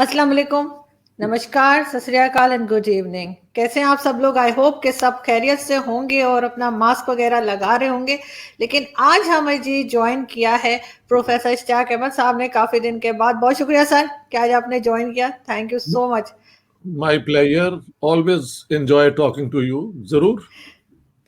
अस्सलाम वालेकुम, नमस्कार, सत श्री अकाल एंड गुड इवनिंग। कैसे हैं आप सब लोग? आई होप कि सब खैरियत से होंगे और अपना मास्क वगैरह लगा रहे होंगे। लेकिन आज हमें जी ज्वाइन किया है प्रोफेसर इश्तियाक अहमद साहब ने काफ़ी दिन के बाद। बहुत शुक्रिया सर कि आज आपने ज्वाइन किया। Thank you so much. My pleasure. Always enjoy talking to you. जरूर।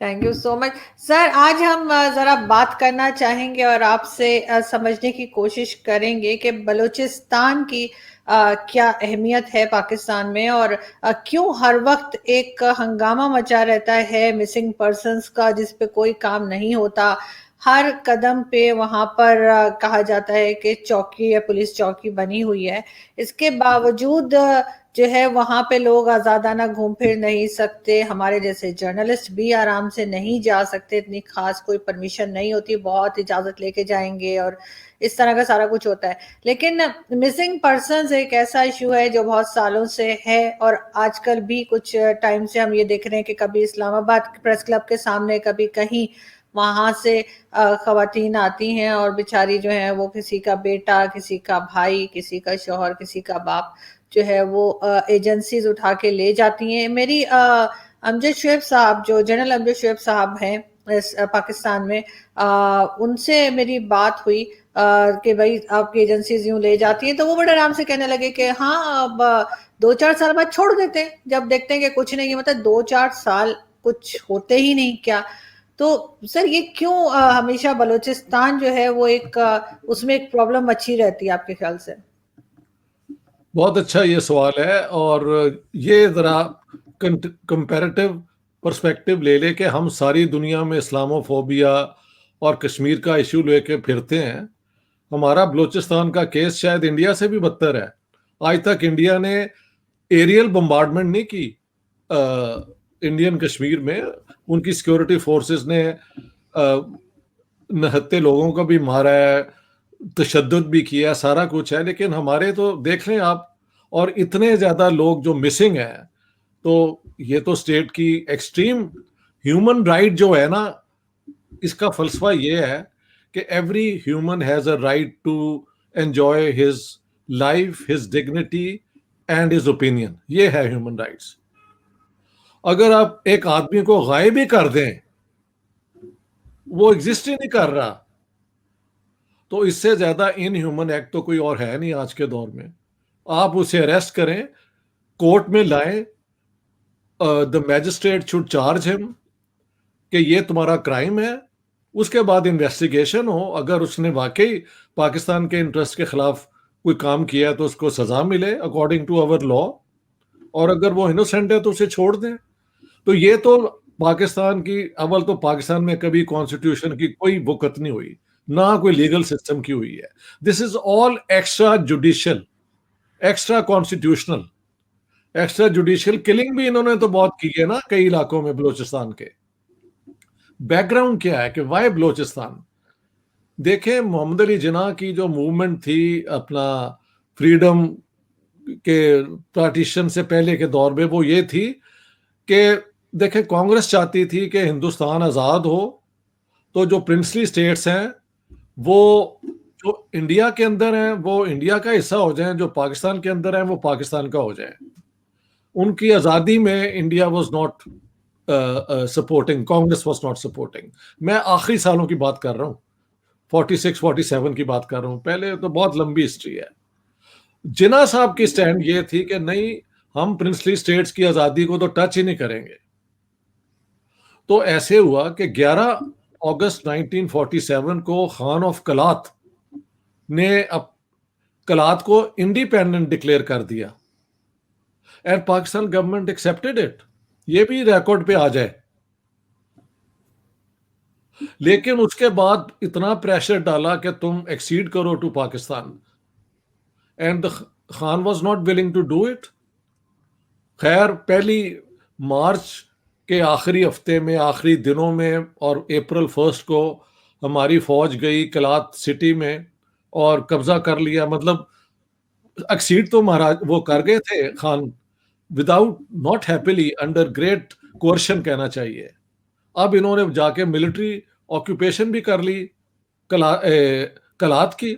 Thank you so much sir. आज हम ज़रा बात करना चाहेंगे और आपसे समझने की कोशिश करेंगे कि बलूचिस्तान की क्या अहमियत है पाकिस्तान में, और क्यों हर वक्त एक हंगामा मचा रहता है मिसिंग पर्सन्स का, जिस पे कोई काम नहीं होता। हर कदम पे वहाँ पर कहा जाता है कि चौकी या पुलिस चौकी बनी हुई है। इसके बावजूद जो है वहाँ पे लोग आज़ादाना घूम फिर नहीं सकते। हमारे जैसे जर्नलिस्ट भी आराम से नहीं जा सकते, इतनी खास कोई परमिशन नहीं होती, बहुत इजाज़त लेके जाएंगे और इस तरह का सारा कुछ होता है। लेकिन मिसिंग पर्सन्स एक ऐसा इशू है जो बहुत सालों से है, और आजकल भी कुछ टाइम से हम ये देख रहे हैं कि कभी इस्लामाबाद प्रेस क्लब के सामने, कभी कहीं वहाँ से खवातीन आती हैं और बेचारी जो है वो किसी का बेटा, किसी का भाई, किसी का शौहर, किसी का बाप जो है वो एजेंसीज उठा के ले जाती हैं। मेरी अमजद शुएब साहब, जो जनरल अमजद शुएब साहब हैं पाकिस्तान में, उनसे मेरी बात हुई कि भाई आपकी एजेंसीज यूं ले जाती हैं, तो वो बड़े आराम से कहने लगे कि हाँ अब 2-4 साल बाद छोड़ देते हैं, जब देखते हैं कि कुछ नहीं है। मतलब 2-4 साल कुछ होते ही नहीं क्या? तो सर ये क्यों हमेशा बलूचिस्तान जो है वो एक उसमें एक प्रॉब्लम अच्छी रहती है आपके ख्याल से? बहुत अच्छा ये सवाल है। और ये ज़रा कंपैरेटिव पर्सपेक्टिव ले ले कि हम सारी दुनिया में इस्लामोफोबिया और कश्मीर का इशू लेके फिरते हैं। हमारा बलूचिस्तान का केस शायद इंडिया से भी बदतर है। आज तक इंडिया ने एरियल बम्बार्डमेंट नहीं की इंडियन कश्मीर में। उनकी सिक्योरिटी फोर्सेस ने निहत्थे लोगों को भी मारा है, तशद्दुद भी किया, सारा कुछ है। लेकिन हमारे तो देख लें आप, और इतने ज्यादा लोग जो मिसिंग हैं, तो ये तो स्टेट की एक्सट्रीम ह्यूमन राइट जो है ना, इसका फलसफा ये है कि every human has a right to enjoy his life, his dignity and his opinion. ये है ह्यूमन राइट्स। अगर आप एक आदमी को गायब ही कर दें, वो एग्जिस्ट ही नहीं कर रहा, तो इससे ज्यादा इनह्यूमन एक्ट तो कोई और है नहीं आज के दौर में। आप उसे अरेस्ट करें, कोर्ट में लाएं, the magistrate should charge him कि ये तुम्हारा क्राइम है। उसके बाद इन्वेस्टिगेशन हो, अगर उसने वाकई पाकिस्तान के इंटरेस्ट के खिलाफ कोई काम किया है तो उसको सजा मिले अकॉर्डिंग टू अवर लॉ, और अगर वो इनोसेंट है तो उसे छोड़ दें। तो ये तो पाकिस्तान की, अव्वल तो पाकिस्तान में कभी कॉन्स्टिट्यूशन की कोई वुकत नहीं हुई, ना कोई लीगल सिस्टम की हुई है। This is all extra judicial, extra constitutional. Extra judicial killing भी इन्होंने तो बहुत की है ना कई इलाकों में बलूचिस्तान के। बैकग्राउंड क्या है कि वाई बलूचिस्तान? देखें, मोहम्मद अली जिन्ना की जो मूवमेंट थी अपना फ्रीडम के पार्टीशन से पहले के दौर में, वो ये थी कि देखें, कांग्रेस चाहती थी कि हिंदुस्तान आज़ाद हो, तो जो प्रिंसली स्टेट्स हैं वो जो इंडिया के अंदर हैं वो इंडिया का हिस्सा हो जाएं, जो पाकिस्तान के अंदर हैं वो पाकिस्तान का हो जाए। उनकी आज़ादी में India was not supporting, Congress was not supporting. मैं आखिरी सालों की बात कर रहा हूँ, 46-47 की बात कर रहा हूँ, पहले तो बहुत लंबी हिस्ट्री है। जिन्ना साहब की स्टैंड ये थी कि नहीं, हम प्रिंसली स्टेट्स की आज़ादी को तो टच ही नहीं करेंगे। तो ऐसे हुआ कि 11 अगस्त 1947 को खान ऑफ कलात ने अब कलात को इंडिपेंडेंट डिक्लेयर कर दिया, and Pakistan government accepted it. ये भी रिकॉर्ड पे आ जाए। लेकिन उसके बाद इतना प्रेशर डाला कि तुम एक्सीड करो to Pakistan, and Khan was not willing to do it. खैर, पहली मार्च के आखिरी हफ्ते में, आखिरी दिनों में, और अप्रैल 1 को हमारी फौज गई कलात सिटी में और कब्जा कर लिया। मतलब एक्सीड तो महाराज वो कर गए थे Khan, without, not happily, under great coercion कहना चाहिए। अब इन्होंने जाके मिलिट्री ऑक्यूपेशन भी कर ली कलात की।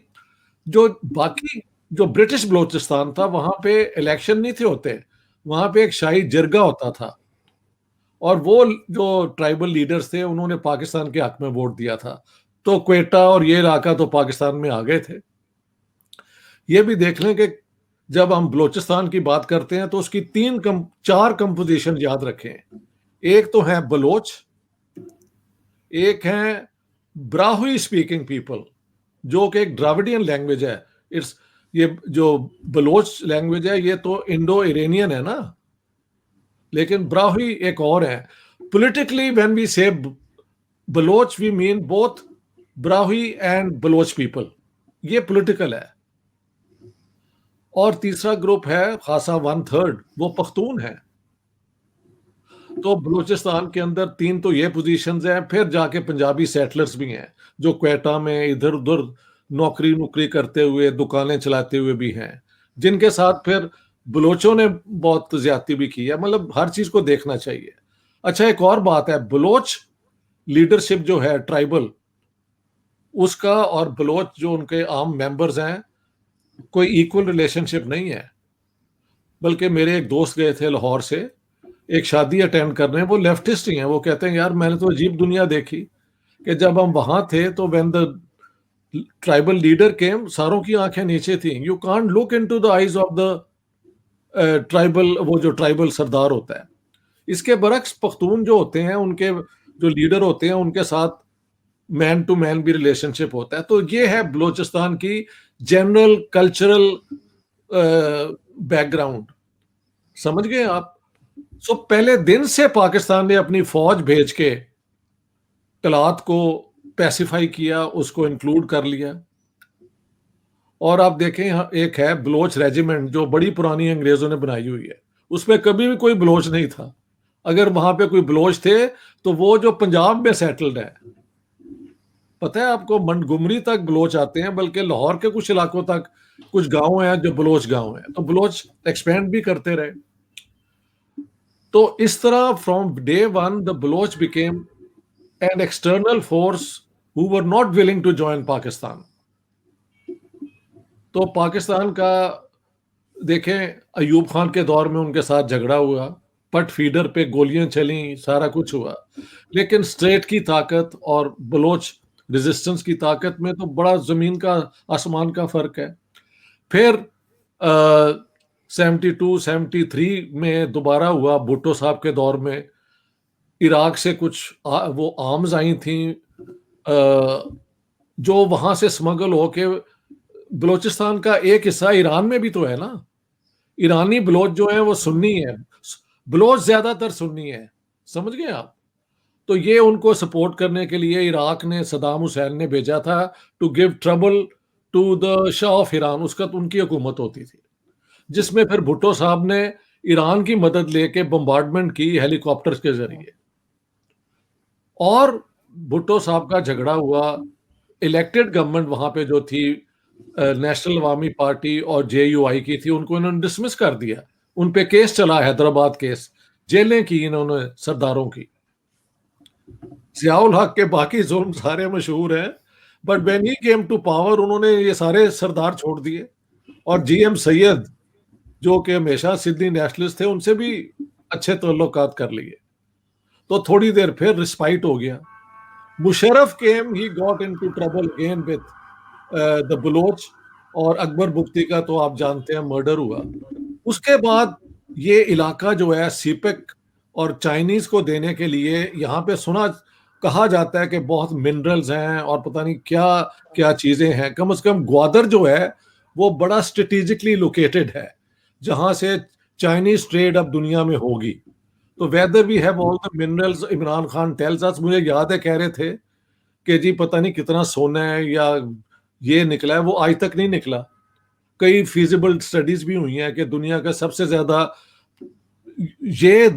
जो बाकी जो ब्रिटिश बलोचिस्तान था वहां पे इलेक्शन नहीं थे होते, वहां पे एक शाही जिरगा होता था, और वो जो ट्राइबल लीडर्स थे उन्होंने पाकिस्तान के हक में वोट दिया था, तो क्वेटा और ये इलाका तो पाकिस्तान में आ गए थे। ये भी देख लें कि जब हम बलोचिस्तान की बात करते हैं तो उसकी चार कंपोजिशन याद रखें। एक तो है बलोच, एक है ब्राहुई स्पीकिंग पीपल जो कि एक द्राविडियन लैंग्वेज है। इट्स ये जो बलोच लैंग्वेज है ये तो इंडो इरेनियन है ना, लेकिन ब्राहुई एक और है। Politically when we say Baloch we mean both Brahui and Baloch people, ये पॉलिटिकल है। और तीसरा ग्रुप है खासा 1/3, वो पख्तून है। तो बलूचिस्तान के अंदर तीन तो ये पोजीशंस हैं, फिर जाके पंजाबी सेटलर्स भी हैं जो क्वेटा में इधर उधर नौकरी करते हुए दुकानें चलाते हुए भी हैं, जिनके साथ फिर बलोचों ने बहुत ज्यादती भी की है। मतलब हर चीज को देखना चाहिए। अच्छा, एक और बात है, बलोच लीडरशिप जो है ट्राइबल, उसका और बलोच जो उनके आम मेंबर्स हैं कोई इक्वल रिलेशनशिप नहीं है। बल्कि मेरे एक दोस्त गए थे लाहौर से एक शादी अटेंड करने, वो लेफ्टिस्ट ही हैं। वो कहते हैं यार मैंने तो अजीब दुनिया देखी कि जब हम वहां थे तो व्हेन द ट्राइबल लीडर केम सारों की आंखें नीचे थी। You can't look into the eyes of the tribal, वो जो ट्राइबल सरदार होता है। इसके बरक्स पख्तून जो होते हैं उनके जो लीडर होते हैं उनके साथ मैन टू मैन भी रिलेशनशिप होता है। तो ये है बलूचिस्तान की जनरल कल्चरल बैकग्राउंड, समझ गए आप। सो पहले दिन से पाकिस्तान ने अपनी फौज भेज के तलात को पैसिफाई किया, उसको इंक्लूड कर लिया। और आप देखें एक है बलोच रेजिमेंट जो बड़ी पुरानी अंग्रेजों ने बनाई हुई है, उसमें कभी भी कोई बलोच नहीं था। अगर वहां पे कोई बलोच थे तो वो जो पंजाब में सेटल्ड है, पता है आपको, मंटगुमरी तक बलोच आते हैं, बल्कि लाहौर के कुछ इलाकों तक कुछ गांव हैं जो बलोच गांव हैं। तो बलोच एक्सपेंड भी करते रहे। तो इस तरह from day one the Baloch became an external force who were not willing to join Pakistan. तो पाकिस्तान का देखें, अयूब खान के दौर में उनके साथ झगड़ा हुआ, पट फीडर पे गोलियां चली, सारा कुछ हुआ, लेकिन स्टेट की ताकत और बलोच रेजिस्टेंस की ताकत में तो बड़ा जमीन का आसमान का फर्क है। फिर 72-73 में दोबारा हुआ भुट्टो साहब के दौर में। इराक से कुछ वो आर्म्स आई थी जो वहां से स्मगल होके, बलोचिस्तान का एक हिस्सा ईरान में भी तो है ना। ईरानी बलोच जो है वो सुन्नी है, बलोच ज्यादातर सुन्नी है, समझ गए आप। तो ये उनको सपोर्ट करने के लिए इराक ने सदाम हुसैन ने भेजा था to give trouble to the Shah of Iran, उसका तो उनकी हुकूमत होती थी, जिसमें फिर भुट्टो साहब ने ईरान की मदद लेके बम्बार्डमेंट की हेलीकॉप्टर्स के जरिए। और भुट्टो साहब का झगड़ा हुआ, इलेक्टेड गवर्नमेंट वहां पे जो थी नेशनल अवामी पार्टी और जेयूआई की थी, उनको इन्होंने डिसमिस कर दिया। उन पे केस चला, हैदराबाद केस, जेलें की इन्होंने सरदारों की। जियाउल हक के बाकी जुल्म सारे मशहूर हैं, but when he came to power उन्होंने ये सारे सरदार छोड़ दिए। और जीएम सैयद जो कि हमेशा सिंधी नेशनलिस्ट थे, उनसे भी अच्छे ताल्लुकात कर लिए। तो थोड़ी देर फिर रिस्पाइट हो गया। Musharraf came, he got into trouble again with the Baloch, और अकबर बुख्ती का तो आप जानते हैं मर्डर हुआ। उसके बाद ये इलाका जो है सीपेक और चाइनीज को देने के लिए यहाँ पे कहा जाता है कि बहुत मिनरल्स हैं और पता नहीं क्या क्या चीजें हैं। कम से कम ग्वादर जो है वो बड़ा स्ट्रेटेजिकली लोकेटेड है जहां से चाइनीज ट्रेड अब दुनिया में होगी। तो whether we have all the minerals, Imran Khan tells us, मुझे याद है कह रहे थे कि जी पता नहीं कितना सोना है या ये निकला है, वो आज तक नहीं निकला। कई फिजिबल स्टडीज भी हुई हैं कि दुनिया का सबसे ज्यादा ये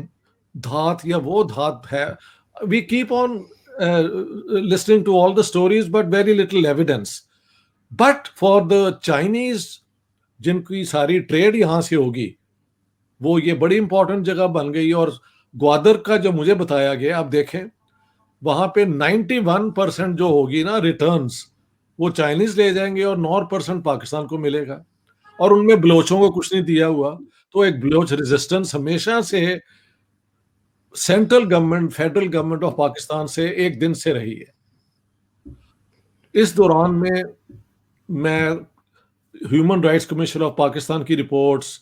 धात या वो धात है। We keep on listening to all the stories but very little evidence. But for the Chinese जिनकी सारी ट्रेड यहां से होगी, वो ये बड़ी इंपॉर्टेंट जगह बन गई। और ग्वादर का जो मुझे बताया गया, आप देखें वहां पे 91% जो होगी ना रिटर्न्स, वो चाइनीज ले जाएंगे और 9% पाकिस्तान को मिलेगा। और उनमें बलोचों को कुछ नहीं दिया हुआ। तो एक बलोच रेजिस्टेंस हमेशा से central government, federal government of Pakistan से एक दिन से रही है। इस दौरान में मैं human rights commission of Pakistan की रिपोर्ट्स,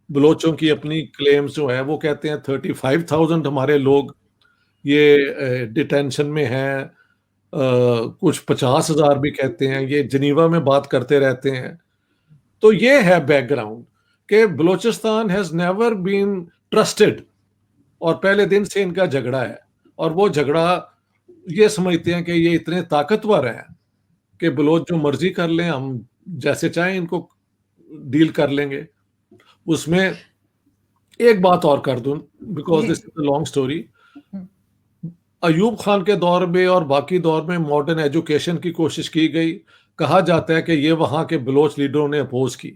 बलोचों की अपनी क्लेम्स जो है वो कहते हैं 35,000 हमारे लोग ये डिटेंशन में हैं, कुछ 50,000 भी कहते हैं, ये जनीवा में बात करते रहते हैं। तो ये है बैकग्राउंड कि Balochistan has never been trusted, और पहले दिन से इनका झगड़ा है। और वो झगड़ा ये समझते हैं कि ये इतने ताकतवर हैं कि बलोच जो मर्जी कर लें, हम जैसे चाहें इनको डील कर लेंगे। उसमें एक बात और कर दूं, because this is a long story. Ayub Khan के दौर में और बाकी दौर में मॉडर्न एजुकेशन की कोशिश की गई। कहा जाता है कि ये वहां के बलोच लीडरों ने अपोज की।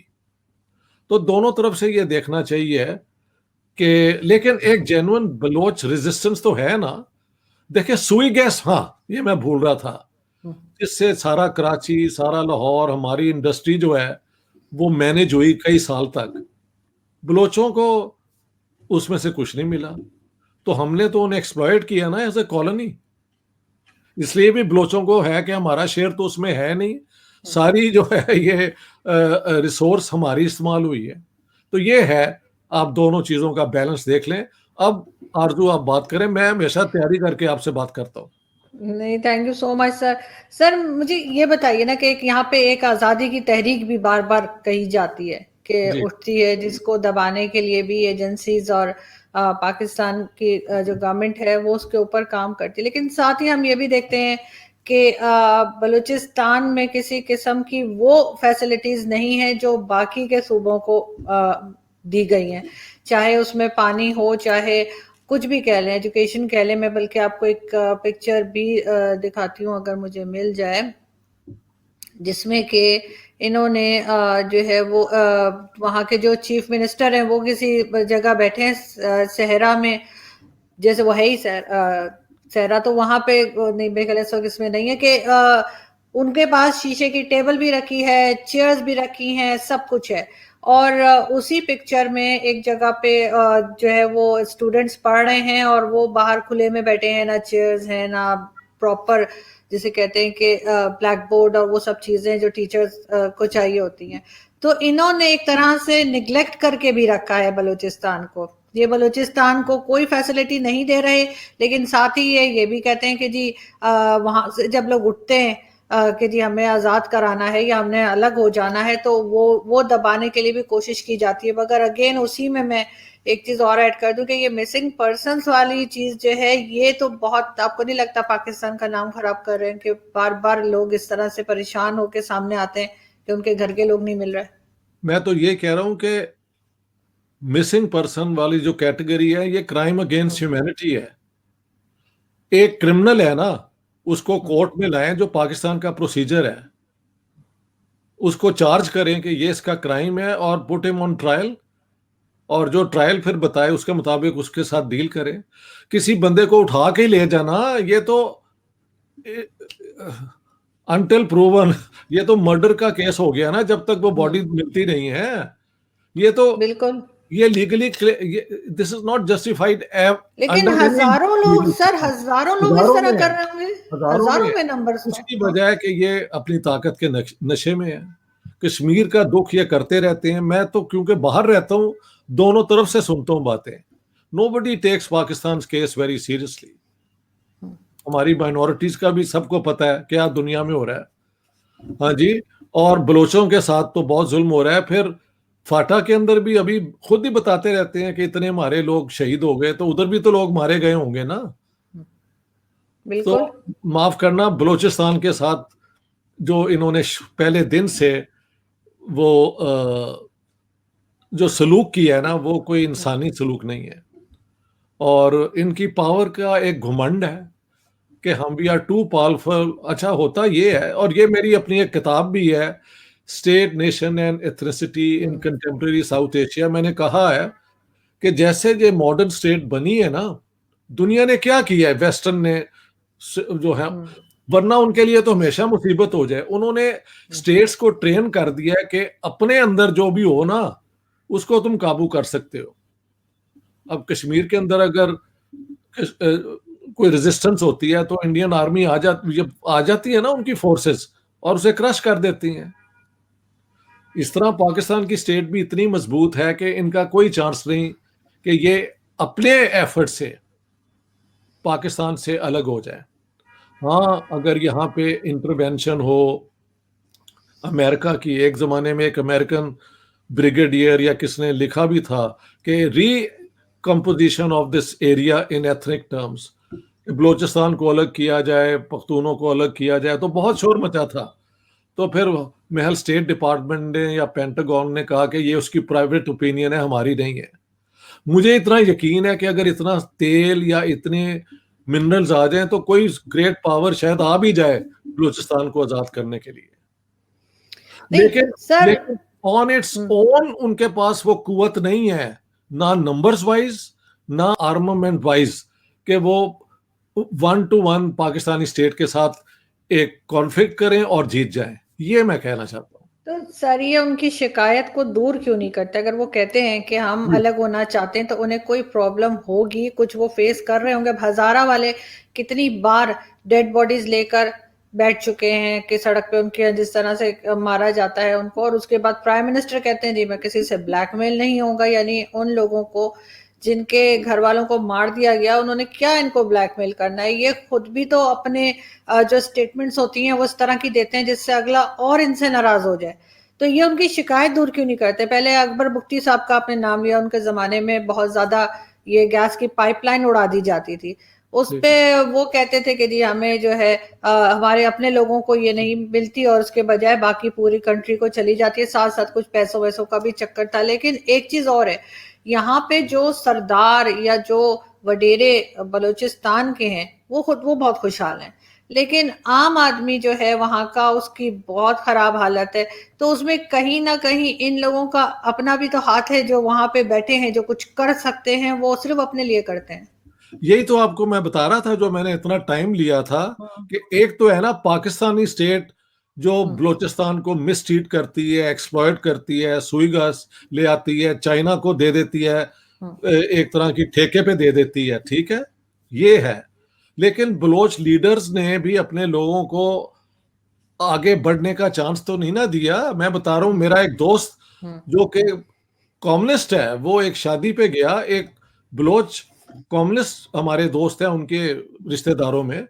तो दोनों तरफ से ये देखना चाहिए कि, लेकिन एक जेन्युइन बलोच रेजिस्टेंस तो है ना। देखिए सुई गैस, हाँ ये मैं भूल रहा था, जिससे सारा कराची, सारा लाहौर, हमारी इंडस्ट्री जो है वो मैनेज हुई कई साल तक। बलोचों को उसमें से कुछ नहीं मिला, तो हमने तो उन्हें एक्सप्लॉइट किया ना एज ए कॉलोनी। इसलिए भी बलोचों को है कि हमारा शेयर तो उसमें है नहीं, सारी जो है ये रिसोर्स हमारी इस्तेमाल हुई है। तो ये है, आप दोनों चीजों का बैलेंस देख लें। अब आरजू आप बात करें, मैं हमेशा तैयारी करके आपसे बात करता हूँ। नहीं, thank you so much sir. Sir मुझे ये बताइए ना कि एक यहाँ पे एक आज़ादी की तहरीक भी बार बार कही जाती है कि जी उठती है, जिसको दबाने के लिए भी एजेंसीज और पाकिस्तान की जो गवर्नमेंट है वो उसके ऊपर काम करती है। लेकिन साथ ही हम ये भी देखते हैं कि बलूचिस्तान में किसी किस्म की वो फैसिलिटीज नहीं है जो बाकी के सूबों को दी गई हैं, चाहे उसमें पानी हो, चाहे कुछ भी कह लें, एजुकेशन कह लें। मैं बल्कि आपको एक पिक्चर भी दिखाती हूँ अगर मुझे मिल जाए, जिसमें कि इन्होंने जो है वो वहाँ के जो चीफ मिनिस्टर हैं वो किसी जगह बैठे हैं सहरा में, जैसे वो है ही सहरा, तो वहां पे नहीं, मेरे ख्याल से इसमें नहीं है कि उनके पास शीशे की टेबल भी रखी है, चेयर्स भी रखी हैं, सब कुछ है। और उसी पिक्चर में एक जगह पे जो है वो स्टूडेंट्स पढ़ रहे हैं और वो बाहर खुले में बैठे हैं, ना चेयर्स हैं ना प्रॉपर जिसे कहते हैं कि ब्लैक बोर्ड और वो सब चीजें जो टीचर्स को चाहिए होती हैं। तो इन्होंने एक तरह से निग्लेक्ट करके भी रखा है बलूचिस्तान को। ये बलूचिस्तान को कोई फैसिलिटी नहीं दे रहे, लेकिन साथ ही ये भी कहते हैं कि जी वहां से जब लोग उठते हैं कि जी हमें आज़ाद कराना है या हमने अलग हो जाना है, तो वो दबाने के लिए भी कोशिश की जाती है। मगर अगेन उसी में मैं एक चीज और ऐड कर दूं कि ये मिसिंग पर्संस वाली चीज जो है, ये तो बहुत, आपको नहीं लगता पाकिस्तान का नाम खराब कर रहे हैं कि बार बार लोग इस तरह से परेशान होकर सामने आते हैं कि उनके घर के लोग नहीं मिल रहे? मैं तो ये कह रहा हूं कि मिसिंग पर्सन वाली जो कैटेगरी है ये क्राइम अगेंस्ट ह्यूमैनिटी है। एक क्रिमिनल है ना, उसको कोर्ट में लाएं, जो पाकिस्तान का प्रोसीजर है, उसको चार्ज करें कि ये इसका क्राइम है और पुट हिम ऑन ट्रायल, और जो ट्रायल फिर बताए उसके मुताबिक उसके साथ डील करें। किसी बंदे को उठा के ले जाना, ये तो अनटिल प्रूवन, ये तो मर्डर का केस हो गया ना, जब तक वो बॉडी मिलती नहीं है। ये तो बिल्कुल। ये legally, this is not justified. लेकिन हजारों लोग सर, हजारों लोग इस हजारों तरह में है, कर रहे होंगे, हजारों हजारों में। में नंबर्स में। उसकी वजह है कि ये अपनी ताकत के नशे में है। कश्मीर का दुख ये करते रहते हैं। मैं तो क्योंकि बाहर रहता हूँ, दोनों तरफ से सुनता हूँ बातें। Nobody takes Pakistan case very seriously. हमारी माइनॉरिटीज का भी सबको पता है क्या दुनिया में हो रहा है। हाँ जी, और बलोचों के साथ तो बहुत जुल्म हो रहा है। फिर फाटा के अंदर भी अभी खुद ही बताते रहते हैं कि इतने हमारे लोग शहीद हो गए, तो उधर भी तो लोग मारे गए होंगे ना। तो बिल्कुल। माफ करना, बलोचिस्तान के साथ जो इन्होंने पहले दिन से वो जो सलूक किया है ना, वो कोई इंसानी सलूक नहीं है। और इनकी पावर का एक घुमंड है कि हम वी आर टू पावरफुल। अच्छा होता ये है, और ये मेरी अपनी एक किताब भी है, state, nation and ethnicity in contemporary south Asia. मैंने कहा है कि जैसे ये मॉडर्न स्टेट बनी है ना, दुनिया ने क्या किया है, वेस्टर्न ने जो है वरना उनके लिए तो हमेशा मुसीबत हो जाए। उन्होंने स्टेट्स को ट्रेन कर दिया है कि अपने अंदर जो भी हो ना, उसको तुम काबू कर सकते हो। अब कश्मीर के अंदर अगर कोई रेजिस्टेंस होती है तो इंडियन आर्मी आ जाती है ना उनकी फोर्सेस, और उसे क्रश कर देती हैं। इस तरह पाकिस्तान की स्टेट भी इतनी मजबूत है कि इनका कोई चांस नहीं कि ये अपने एफर्ट से पाकिस्तान से अलग हो जाए। हाँ, अगर यहाँ पे इंटरवेंशन हो अमेरिका की, एक जमाने में एक अमेरिकन ब्रिगेडियर या किसने लिखा भी था कि री composition of this area in ethnic terms, Balochistan को अलग किया जाए, पख्तूनों को अलग किया जाए, तो बहुत शोर मचा था। तो फिर महल स्टेट डिपार्टमेंट ने या पेंटागन ने कहा कि ये उसकी प्राइवेट ओपिनियन है, हमारी नहीं है। मुझे इतना यकीन है कि अगर इतना तेल या इतने मिनरल्स आ जाएं तो कोई ग्रेट पावर शायद आ भी जाए बलूचिस्तान को आजाद करने के लिए। नहीं लेकिन सर। लेकिन ऑन इट्स ओन उनके पास वो कुवत नहीं है, ना नंबर्स वाइज ना आर्मामेंट वाइज, कि वो 1 to 1 पाकिस्तानी स्टेट के साथ एक कॉन्फ्लिक्ट करें और जीत जाएं। ये मैं कहना चाहता हूँ। तो सर ये उनकी शिकायत को दूर क्यों नहीं करते? अगर वो कहते हैं कि हम अलग होना चाहते हैं तो उन्हें कोई प्रॉब्लम होगी, कुछ वो फेस कर रहे होंगे। अब हजारा वाले कितनी बार डेड बॉडीज लेकर बैठ चुके हैं कि सड़क पे उनके जिस तरह से मारा जाता है उनको, और उसके बाद प्राइम मिनिस्टर कहते हैं जी मैं किसी से ब्लैकमेल नहीं होगा। यानी उन लोगों को जिनके घर वालों को मार दिया गया, उन्होंने क्या इनको ब्लैकमेल करना है? ये खुद भी तो अपने जो स्टेटमेंट्स होती हैं वो इस तरह की देते हैं जिससे अगला और इनसे नाराज हो जाए। तो ये उनकी शिकायत दूर क्यों नहीं करते? पहले अकबर बुख्ती साहब का आपने नाम लिया, उनके जमाने में बहुत ज्यादा ये गैस की पाइपलाइन उड़ा दी जाती थी। उस पे वो कहते थे कि जी हमें जो है हमारे अपने लोगों को ये नहीं मिलती और उसके बजाय बाकी पूरी कंट्री को चली जाती है। साथ साथ कुछ पैसों वैसों का भी चक्कर था। लेकिन एक चीज और है, यहाँ पे जो सरदार या जो वडेरे बलूचिस्तान के हैं वो बहुत खुशहाल हैं, लेकिन आम आदमी जो है वहां का उसकी बहुत खराब हालत है। तो उसमें कहीं ना कहीं इन लोगों का अपना भी तो हाथ है, जो वहां पे बैठे हैं जो कुछ कर सकते हैं वो सिर्फ अपने लिए करते हैं। यही तो आपको मैं बता रहा था, जो मैंने इतना टाइम लिया था, हम्म। कि एक तो है ना पाकिस्तानी स्टेट जो हम्म। बलूचिस्तान को मिसट्रीट करती है, एक्सप्लॉइट करती है, सुई गैस ले आती है, चाइना को दे देती है, हम्म। एक तरह की ठेके पे दे देती है, ठीक है, ये है। लेकिन बलोच लीडर्स ने भी अपने लोगों को आगे बढ़ने का चांस तो नहीं ना दिया। मैं बता रहा हूँ, मेरा एक दोस्त हम्म। जो कि कम्युनिस्ट है, वो एक शादी पे गया, एक बलोच कम्युनिस्ट हमारे दोस्त हैं, उनके रिश्तेदारों में,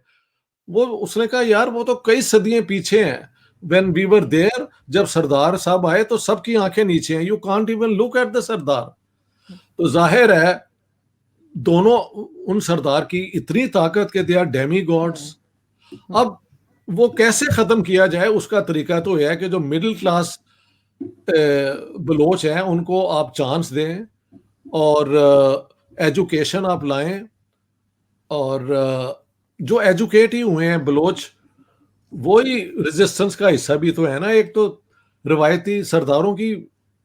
वो उसने कहा यार वो तो कई सदियां पीछे हैं, व्हेन वी वर देयर, जब सरदार साहब आए तो सबकी आंखें नीचे हैं, you can't even look at the sardar. तो जाहिर है दोनों, उन सरदार की इतनी ताकत के दे आर डेमी गॉड्स। अब वो कैसे खत्म किया जाए, उसका तरीका तो यह है कि जो मिडिल क्लास बलोच हैं उनको आप चांस दें, और एजुकेशन आप लाएं, और जो एजुकेट ही हुए हैं बलोच, वो ही रेजिस्टेंस का हिस्सा भी तो है ना। एक तो रवायती सरदारों की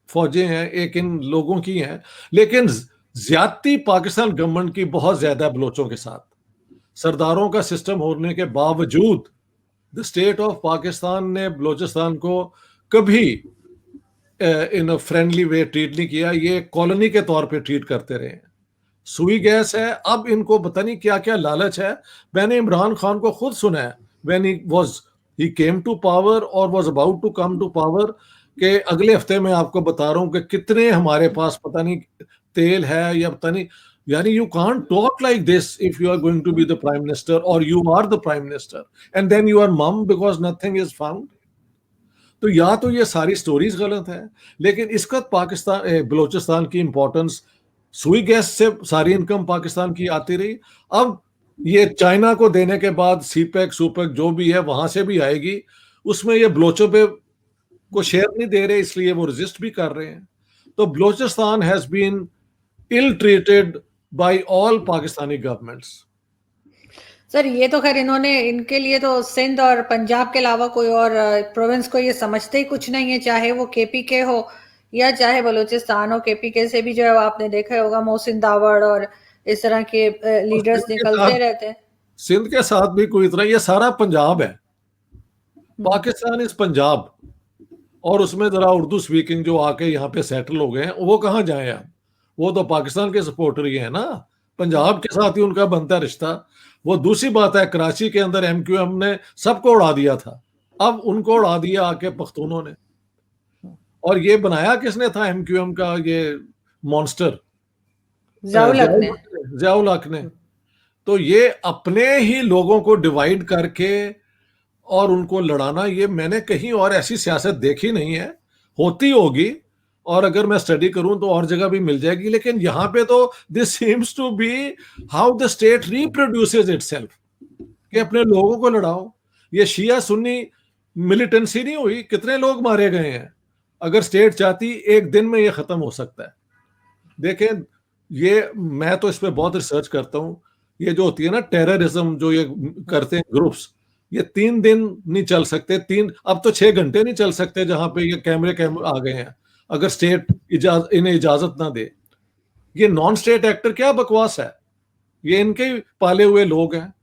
फौजें हैं, एक इन लोगों की हैं, लेकिन ज्यादती पाकिस्तान गवर्नमेंट की बहुत ज्यादा है बलोचों के साथ। सरदारों का सिस्टम होने के बावजूद द स्टेट ऑफ पाकिस्तान ने बलोचिस्तान को कभी इन फ्रेंडली वे ट्रीट नहीं किया, ये कॉलोनी के तौर पे ट्रीट करते रहे हैं। सुई गैस है, अब इनको पता नहीं क्या क्या लालच है। मैंने इमरान खान को खुद सुना है, when he came to power और was about to come to power, के अगले हफ्ते मैं आपको बता रहा हूं कि कितने हमारे पास पता नहीं तेल है या पता नहीं। यानी you can't talk like this if you are going to be the prime minister और you are the prime minister and then you are mum because nothing is found. तो या तो ये सारी स्टोरीज गलत है, लेकिन इस वक्त पाकिस्तान बलूचिस्तान की इंपॉर्टेंस, सुई गैस से सारी इनकम पाकिस्तान की आती रही, अब ये चाइना को देने के बाद सीपेक सुपेक जो भी है वहां से भी आएगी, उसमें ये बलोचों पे को शेयर नहीं दे रहे, इसलिए वो रेजिस्ट भी कर रहे हैं। तो Balochistan has been ill treated by all Pakistani governments. Sir ये तो खैर इन्होंने, इनके लिए तो सिंध और पंजाब के अलावा कोई और प्रोविंस को ये समझते ही कुछ नहीं है, चाहे वो केपीके हो या चाहे बलूचिस्तान हो। केपीके से भी जो है आपने देखा होगा मोहसिन दावड़ और इस तरह के और लीडर्स सिंध के निकलते साथ रहते हैं। सिंध के साथ भी कोई इतना, ये सारा पंजाब है, पाकिस्तान इज पंजाब। और उसमें जरा उर्दू स्पीकिंग जो आके यहाँ पे सेटल हो गए हैं, वो कहाँ जाए अब? वो तो पाकिस्तान के सपोर्टर ही है ना, पंजाब के साथ ही उनका बनता है रिश्ता। वो दूसरी बात है, कराची के अंदर एमक्यूएम ने सबको उड़ा दिया था, अब उनको उड़ा दिया आके पख्तूनों ने। और ये बनाया किसने था एमक्यूएम का ये मॉन्स्टर? ज़ाउल-हक ने। ज़ियाउल हक ने। तो ये अपने ही लोगों को डिवाइड करके और उनको लड़ाना, ये मैंने कहीं और ऐसी सियासत देखी नहीं है। होती होगी, और अगर मैं स्टडी करूं तो और जगह भी मिल जाएगी, लेकिन यहां पे तो this seems to be how the state reproduces itself, कि अपने लोगों को लड़ाओ। ये शिया सुन्नी मिलिटेंसी नहीं हुई, कितने लोग मारे गए हैं। अगर स्टेट चाहती एक दिन में ये खत्म हो सकता है। देखें, ये मैं तो इस पे बहुत रिसर्च करता हूं। ये जो होती है ना टेररिज्म, जो ये करते हैं ग्रुप्स, ये 3 दिन नहीं चल सकते, अब तो 6 घंटे नहीं चल सकते, जहां पे ये कैमरे आ गए हैं, अगर स्टेट इन्हें इजाजत ना दे। ये नॉन स्टेट एक्टर क्या बकवास है, ये इनके ही पाले हुए लोग हैं।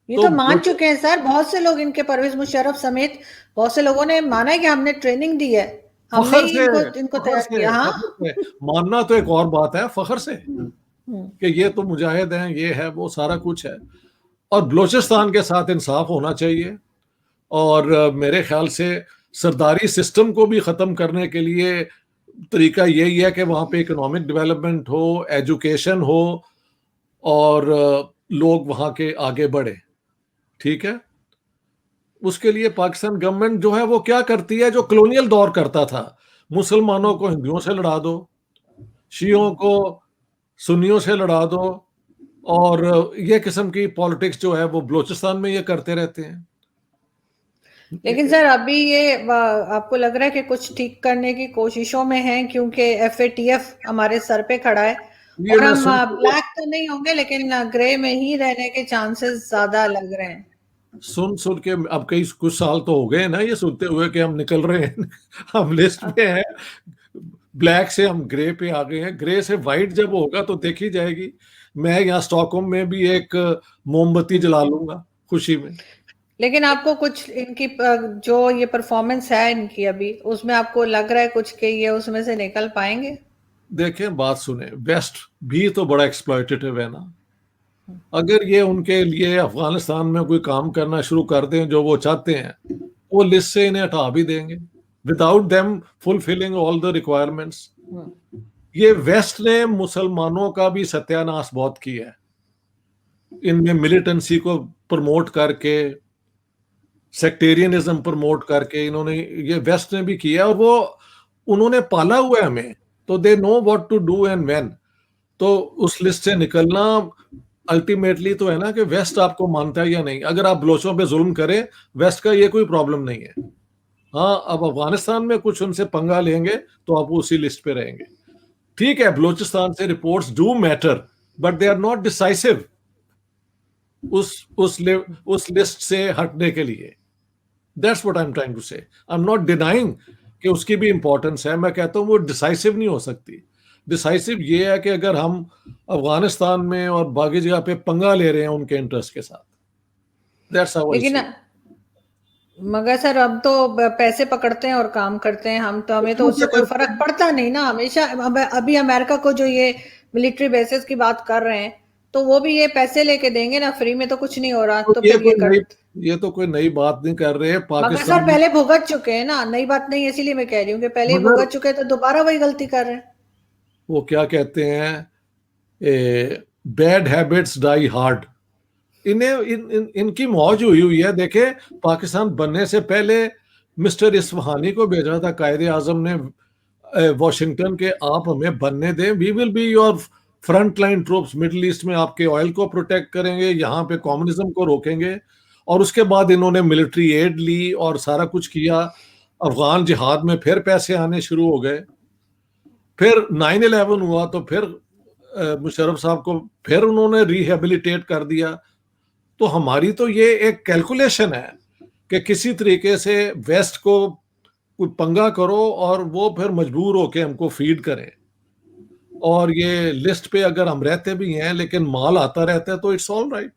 ये तो तो मान चुके हैं सर, बहुत से लोग इनके, परवेज मुशर्रफ समेत बहुत से लोगों ने माना है कि हमने ट्रेनिंग दी है, हमने फखर ही से, इनको फखर तैयार से, किया। हाँ। फखर से मानना तो एक और बात है, फखर से कि ये तो मुजाहिद हैं, ये है, वो सारा कुछ है। और बलूचिस्तान के साथ इंसाफ होना चाहिए। और मेरे ख्याल से सरदारी सिस्टम को भी ख़त्म करने के लिए तरीका यही है कि वहाँ पे इकोनॉमिक डेवलपमेंट हो, एजुकेशन हो, और लोग वहाँ के आगे बढ़े। ठीक है, उसके लिए पाकिस्तान गवर्नमेंट जो है वो क्या करती है, जो कॉलोनियल दौर करता था, मुसलमानों को हिंदुओं से लड़ा दो, शियों को सुन्नियों से लड़ा दो, और ये किस्म की पॉलिटिक्स जो है वो बलूचिस्तान में ये करते रहते हैं। लेकिन सर अभी ये आपको लग रहा है कि कुछ ठीक करने की कोशिशों में है, क्योंकि एफएटीएफ हमारे सर पे खड़ा है, ये और मैं हम सुन ब्लैक तो नहीं होंगे लेकिन ग्रे में ही रहने के चांसेस ज्यादा लग रहे हैं। सुन सुन के अब कई कुछ साल तो हो गए ना ये सुनते हुए कि हम निकल रहे हैं हम लिस्ट पे हैं, ब्लैक से हम ग्रे पे आ गए हैं, ग्रे से वाइट जब होगा तो देखी जाएगी। मैं यहाँ स्टॉकहोम में भी एक मोमबत्ती जला लूंगा खुशी में। लेकिन आपको कुछ इनकी जो ये परफॉर्मेंस है इनकी अभी, उसमें आपको लग रहा है कुछ कि ये उसमें से निकल पाएंगे? देखें, बात सुने, वेस्ट भी तो बड़ा एक्सप्लॉयटेटिव है ना। अगर ये उनके लिए अफगानिस्तान में कोई काम करना शुरू कर दें जो वो चाहते हैं, वो लिस्ट से इन्हें हटा भी देंगे without them fulfilling all the requirements. ये वेस्ट ने मुसलमानों का भी सत्यानाश बहुत किया है, इनमें मिलिटेंसी को प्रमोट करके, सेक्टेरियनिज्म प्रमोट करके, इन्होंने, ये वेस्ट ने भी किया, और वो उन्होंने पाला हुआ है हमें, तो they know what to do and when. तो उस लिस्ट से निकलना अल्टीमेटली तो है ना कि वेस्ट आपको मानता है या नहीं। अगर आप बलोचों पे जुल्म करें, वेस्ट का ये कोई प्रॉब्लम नहीं है। हाँ, अब अफगानिस्तान में कुछ उनसे पंगा लेंगे तो आप उसी लिस्ट पे रहेंगे। ठीक है, बलूचिस्तान से reports do matter, but they are not decisive उस लिस्ट से हटने के लिए। That's what I am trying to say. I am not denying कि उसकी भी इंपॉर्टेंस है, मैं कहता हूँ वो डिसाइसिव नहीं हो सकती। डिसाइसिव ये है कि अगर हम अफगानिस्तान में और बाकी जगह पे पंगा ले रहे हैं उनके इंटरेस्ट के साथ, दैट्स हाउ आई लेकिन सी। मगर सर अब तो पैसे पकड़ते हैं और काम करते हैं हम, तो हमें तो उससे कोई फर्क पड़ता नहीं ना। हमेशा अभी अमेरिका को जो ये मिलिट्री बेसिस की बात कर रहे हैं, तो वो भी ये पैसे लेके देंगे ना, फ्री में तो कुछ नहीं हो रहा। तो तो फिर ये तो कोई नई बात नहीं कर रहे हैं मगर सर पाकिस्तान। पहले भुगत चुके हैं ना, नई बात नहीं है, इसीलिए मैं कह रही हूँ कि पहले ही मगर भुगत चुके हैं तो दोबारा वही गलती कर रहे हैं। वो क्या कहते हैं, बैड हैबिट्स डाई हार्ड। इनकी मौज हुई है। देखे, पाकिस्तान बनने से पहले मिस्टर इस्फहानी को भेजा था कायदे आजम ने वॉशिंगटन के, आप हमें बनने दें, we will be your front line troops, middle east में आपके ऑयल को प्रोटेक्ट करेंगे, यहाँ पे कम्युनिज्म को रोकेंगे। और उसके बाद इन्होंने मिलिट्री एड ली और सारा कुछ किया। अफगान जिहाद में फिर पैसे आने शुरू हो गए। फिर 9/11 हुआ तो फिर मुशर्रफ साहब को फिर उन्होंने रिहेबिलिटेट कर दिया। तो हमारी तो ये एक कैलकुलेशन है कि किसी तरीके से वेस्ट को कोई पंगा करो और वो फिर मजबूर होके हमको फीड करें। और ये लिस्ट पे अगर हम रहते भी हैं लेकिन माल आता रहता है तो इट्स ऑल राइट।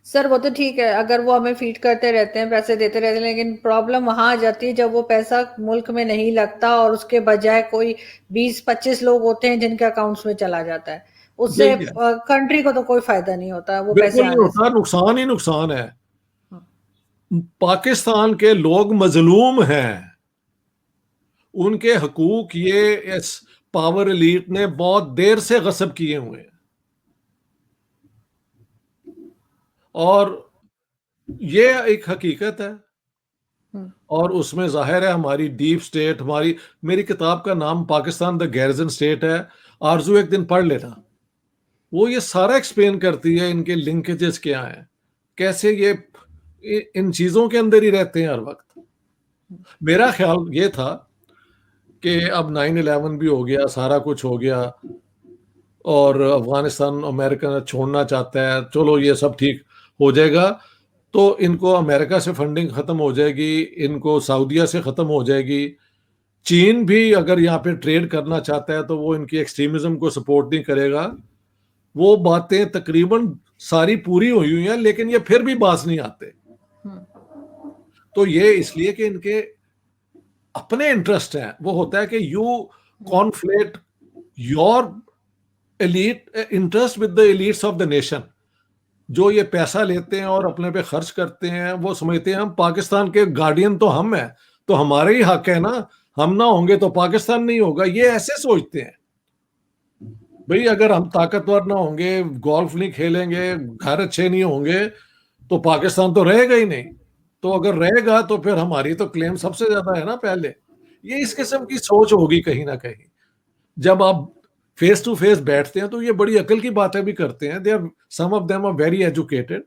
सर वो तो ठीक है, अगर वो हमें फीड करते रहते हैं, पैसे देते रहते हैं, लेकिन प्रॉब्लम वहां आ जाती है जब वो पैसा मुल्क में नहीं लगता और उसके बजाय कोई 20-25 लोग होते हैं जिनके अकाउंट्स में चला जाता है। उससे यही है, कंट्री को तो कोई फायदा नहीं होता वो पैसे बिल्कुल नहीं आने से। होता, नुकसान ही नुकसान है। हाँ। पाकिस्तान के लोग मजलूम हैं, उनके हकूक ये इस पावर एलीट ने बहुत देर से गस्ब किए हुए हैं, और ये एक हकीकत है। हम्म। और उसमें जाहिर है हमारी डीप स्टेट, हमारी, मेरी किताब का नाम पाकिस्तान द गैरिजन स्टेट है, आरजू एक दिन पढ़ लेना। वो ये सारा एक्सप्लेन करती है इनके लिंकेजेस क्या हैं, कैसे ये इन चीजों के अंदर ही रहते हैं हर वक्त। मेरा ख्याल ये था कि अब 9/11 भी हो गया, सारा कुछ हो गया, और अफगानिस्तान अमेरिका छोड़ना चाहता है, चलो ये सब ठीक हो जाएगा, तो इनको अमेरिका से फंडिंग खत्म हो जाएगी, इनको सऊदीया से खत्म हो जाएगी। चीन भी अगर यहाँ पे ट्रेड करना चाहता है तो वो इनकी एक्सट्रीमिज्म को सपोर्ट नहीं करेगा। वो बातें तकरीबन सारी पूरी हुई हुई हैं, लेकिन ये फिर भी बाज नहीं आते। तो ये इसलिए कि इनके अपने इंटरेस्ट हैं। वो होता है कि you conflate your elite interest with the elites of the nation. जो ये पैसा लेते हैं और अपने पे खर्च करते हैं, वो समझते हैं हम पाकिस्तान के गार्डियन तो हम हैं, तो हमारे ही हक है ना, हम ना होंगे तो पाकिस्तान नहीं होगा, ये ऐसे सोचते हैं। भाई अगर हम ताकतवर ना होंगे, गोल्फ नहीं खेलेंगे, घर अच्छे नहीं होंगे, तो पाकिस्तान तो रहेगा ही नहीं। तो अगर रहेगा तो फिर हमारी तो क्लेम सबसे ज्यादा है ना पहले। ये इस किस्म की सोच होगी कहीं ना कहीं। जब आप फेस टू फेस बैठते हैं तो ये बड़ी अकल की बातें भी करते हैं। They are, some of them are very educated.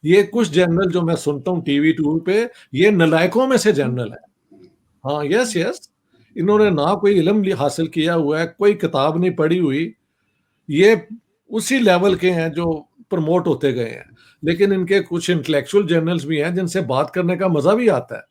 ये कुछ जनरल जो मैं सुनता हूँ टीवी टूर पे, ये नलायकों में से जनरल है। हाँ, यस यस, इन्होंने ना कोई इल्म हासिल किया हुआ है, कोई किताब नहीं पढ़ी हुई, ये उसी लेवल के हैं जो प्रमोट होते गए हैं। लेकिन इनके कुछ इंटेलेक्चुअल जर्नल्स भी हैं जिनसे बात करने का मजा भी आता है।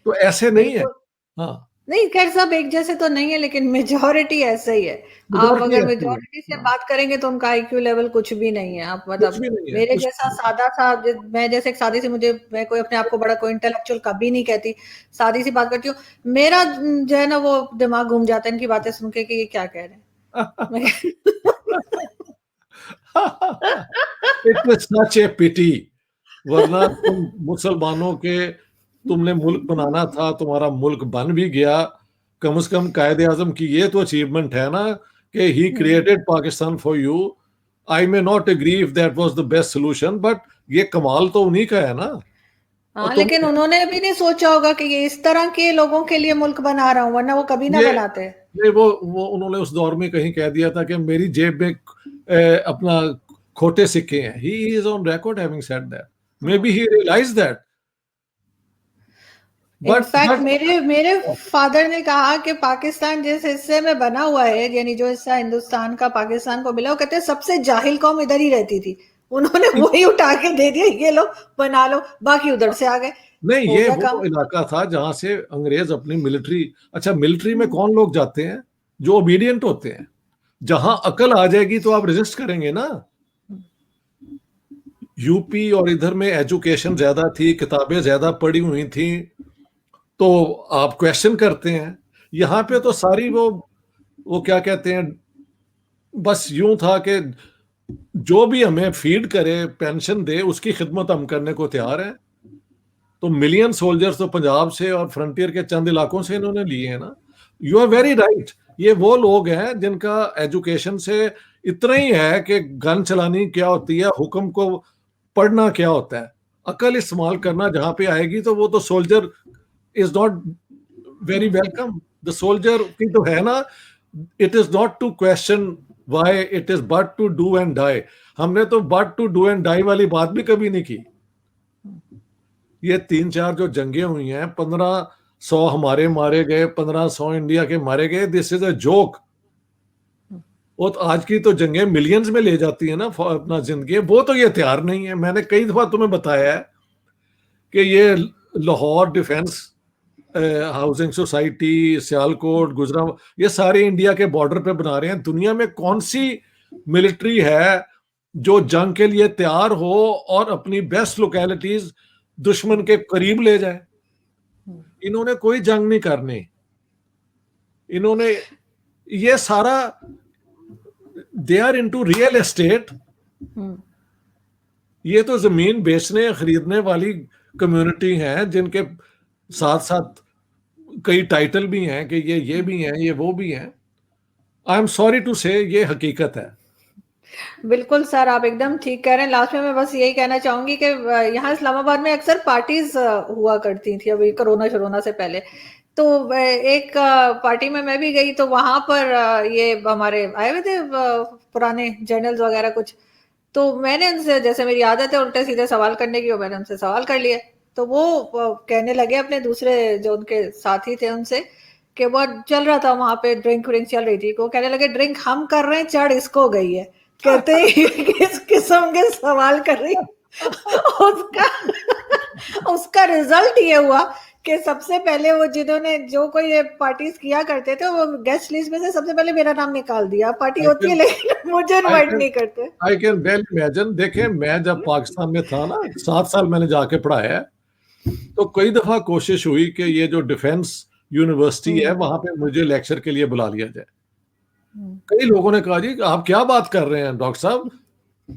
तो ऐसे नहीं है। बिल्कुल। हाँ, नहीं, खैर सब एक जैसे तो नहीं है, लेकिन मेजोरिटी ऐसा ही है। आप मेजोरिटी अगर ऐसी है। मेजोरिटी से हाँ, बात करेंगे तो उनका आईक्यू लेवल कुछ भी नहीं है। आप कुछ मतलब भी नहीं है, मेरे कुछ जैसा भी नहीं। सादा सा, मैं जैसे एक सादी सी, मुझे, मैं कोई अपने आप को बड़ा कोई इंटेलेक्चुअल कभी नहीं कहती, सादी सी बात करती हूँ। मेरा जो है ना वो दिमाग घूम जाता है इनकी बातें सुन के कि ये क्या कह रहे हैं। इट इज सच ए पिटी। वरना तुम मुसलमानों के, तुमने मुल्क बनाना था, तुम्हारा मुल्क बन भी गया। कम से कम कायदे आजम की ये तो अचीवमेंट है ना कि he created Pakistan for you. I may not agree if that was the best solution, but ये कमाल तो उन्हीं का है ना। और हाँ, तुम, लेकिन उन्होंने भी नहीं सोचा होगा कि ये इस तरह के लोगों के लिए मुल्क बना रहा हूँ, वरना वो कभी ना ये बनाते। ये वो उन्होंने उस दौर में कहीं कह दिया था कि मेरी जेब में अपना खोटे सिक्के हैं। He is on record having said that. May be हाँ। ही रियलाइज दैट, इनफैक्ट बट मेरे मेरे फादर ने कहा कि पाकिस्तान जिस हिस्से में बना हुआ है, यानी जो हिस्सा हिंदुस्तान का पाकिस्तान को मिला, वो कहते हैं सबसे जाहिल कौम इधर ही रहती थी। उन्होंने वही उठा के दे दिया, ये लो बना लो, बाकी उधर से आ गए। नहीं, हो ये गया वो काम। इलाका था जहां से अंग्रेज अपनी मिलिट्री, अच्छा मिलिट्री में हम्म। कौन लोग जाते हैं? जो ओबीडियंट होते हैं। जहां अकल आ जाएगी तो आप रेजिस्ट करेंगे ना। यूपी और इधर में एजुकेशन ज्यादा थी, किताबें ज्यादा पढ़ी हुई थी, तो आप क्वेश्चन करते हैं। यहाँ पे तो सारी वो क्या कहते हैं, बस यूं था कि जो भी हमें फीड करे, पेंशन दे, उसकी खिदमत हम करने को तैयार हैं। तो मिलियन सोल्जर्स तो पंजाब से और फ्रंटियर के चंद इलाकों से इन्होंने लिए हैं ना। You are very right. ये वो लोग हैं जिनका एजुकेशन से इतना ही है कि गन चलानी क्या होती है, हुक्म को पढ़ना क्या होता है, अकल इस्तेमाल करना जहां पे आएगी, तो वो तो soldier is not very welcome. The soldier की तो है ना, it is not to question why, it is but to do and die. हमने तो but to do and die वाली बात भी कभी नहीं की। ये 3-4 जो जंगें हुई हैं, 1500 हमारे मारे गए, 1500 इंडिया के मारे गए, दिस इज अ जोक। वो तो आज की तो जंगें मिलियंस में ले जाती है ना अपना जिंदगी, वो तो ये तैयार नहीं है। मैंने कई दफा तुम्हें बताया है कि ये Lahore defence housing society, Sialkot, गुजरा, ये सारे इंडिया के बॉर्डर पे बना रहे हैं। दुनिया में कौन सी मिलिट्री है जो जंग के लिए तैयार हो और अपनी बेस्ट लोकेलिटीज दुश्मन के करीब ले जाए। इन्होंने कोई जंग नहीं करनी, इन्होंने ये सारा, they are into real estate. ये तो जमीन बेचने खरीदने वाली कम्युनिटी है जिनके साथ साथ कई टाइटल भी हैं कि ये भी हैं, ये वो भी हैं। आई एम सॉरी टू से, ये हकीकत है। बिल्कुल सर, आप एकदम ठीक कह रहे हैं। लास्ट में मैं बस यही कहना चाहूंगी कि यहाँ इस्लामाबाद में अक्सर पार्टीज हुआ करती थी अभी कोरोना से पहले। तो एक पार्टी में मैं भी गई, तो वहां पर ये हमारे आए हुए थे पुराने जर्नल्स वगैरह कुछ। तो मैंने उनसे, जैसे मेरी आदत है उल्टे सीधे सवाल करने की, मैंने उनसे सवाल कर लिए। तो वो कहने लगे अपने दूसरे जो उनके साथी थे उनसे कि वो चल रहा था वहां पे, ड्रिंक व्रिंक चल रही थी, वो कहने लगे ड्रिंक हम कर रहे हैं, चढ़ इसको गई है। कहते ही किस किस्म के सवाल कर रही। उसका उसका रिजल्ट ये हुआ कि सबसे पहले वो जिन्होंने जो कोई पार्टीज किया करते थे वो गेस्ट लिस्ट में से सबसे पहले मेरा नाम निकाल दिया। पार्टी होती है लेकिन मुझे इनवाइट नहीं करते। I can well imagine. देखें, मैं जब पाकिस्तान में था ना, 7 साल मैंने जाके पढ़ाया है, तो कई दफा कोशिश हुई कि ये जो डिफेंस यूनिवर्सिटी है वहां पे मुझे लेक्चर के लिए बुला लिया जाए। कई लोगों ने कहा जी आप क्या बात कर रहे हैं डॉक्टर साहब,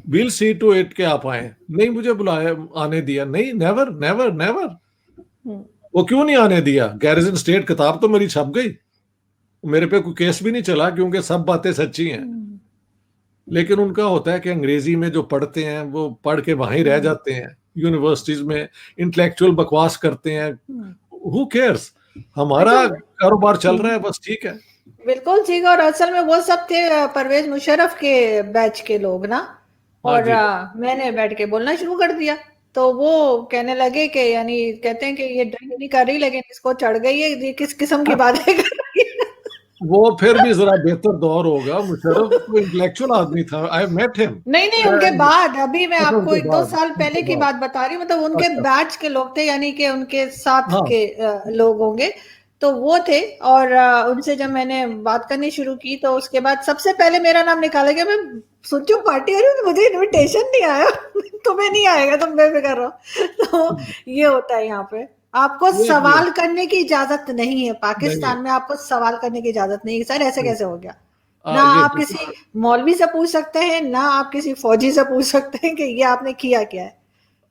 विल सी टू इट के आप आए। नहीं मुझे बुलाया, आने दिया नहीं, नेवर नेवर नेवर। वो क्यों नहीं आने दिया? गैरिजन स्टेट किताब तो मेरी छप गई, मेरे पे कोई केस भी नहीं चला क्योंकि सब बातें सच्ची हैं। लेकिन उनका होता है कि अंग्रेजी में जो पढ़ते हैं वो पढ़ के वहीं रह जाते हैं, यूनिवर्सिटीज में इंटेलेक्चुअल बकवास करते हैं। Who cares? हमारा कारोबार चल रहा है बस, ठीक है। बिल्कुल ठीक है। और असल में वो सब थे परवेज मुशर्रफ के बैच के लोग ना, और मैंने बैठ के बोलना शुरू कर दिया। तो वो कहने लगे कि यानी कहते हैं कि ये ड्रिंक नहीं कर रही लेकिन इसको चढ़ गई है, ये किस किस्म की बातें कर रही है। वो फिर भी जरा बेहतर दौर होगा, मुशर्रफ तो इंटेलेक्चुअल आदमी था, आई मेट हिम। नहीं उनके बाद, अभी मैं आपको 1-2 साल पहले की बात बता रही हूँ, मतलब उनके बैच के लोग थे, यानी कि उनके साथ के लोग होंगे, तो वो थे। और उनसे जब मैंने बात करनी शुरू की तो उसके बाद सबसे पहले मेरा नाम निकाला गया। मैं सोचू पार्टी हो रही है, मुझे इनविटेशन नहीं आया। तुम्हें नहीं आएगा, तुम बेफिक्र रहो। तो ये होता है यहाँ पे, आपको सवाल करने की इजाजत नहीं है पाकिस्तान में, आपको सवाल करने की इजाजत नहीं है। सर ऐसे कैसे हो गया? ना आप किसी मौलवी से पूछ सकते हैं, ना आप किसी फौजी से पूछ सकते हैं कि ये आपने किया क्या है।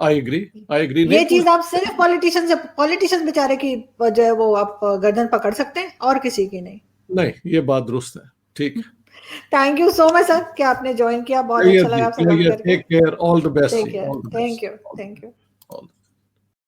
I agree. ये चीज आप सिर्फ पॉलिटिशियन बेचारे की जो है वो आप गर्दन पकड़ सकते हैं, और किसी की नहीं। ये बात दुरुस्त है, ठीक। Thank you so much sir कि आपने ज्वाइन किया, बहुत अच्छा लगा आपसे बात करके। Take care, all the best. Thank you.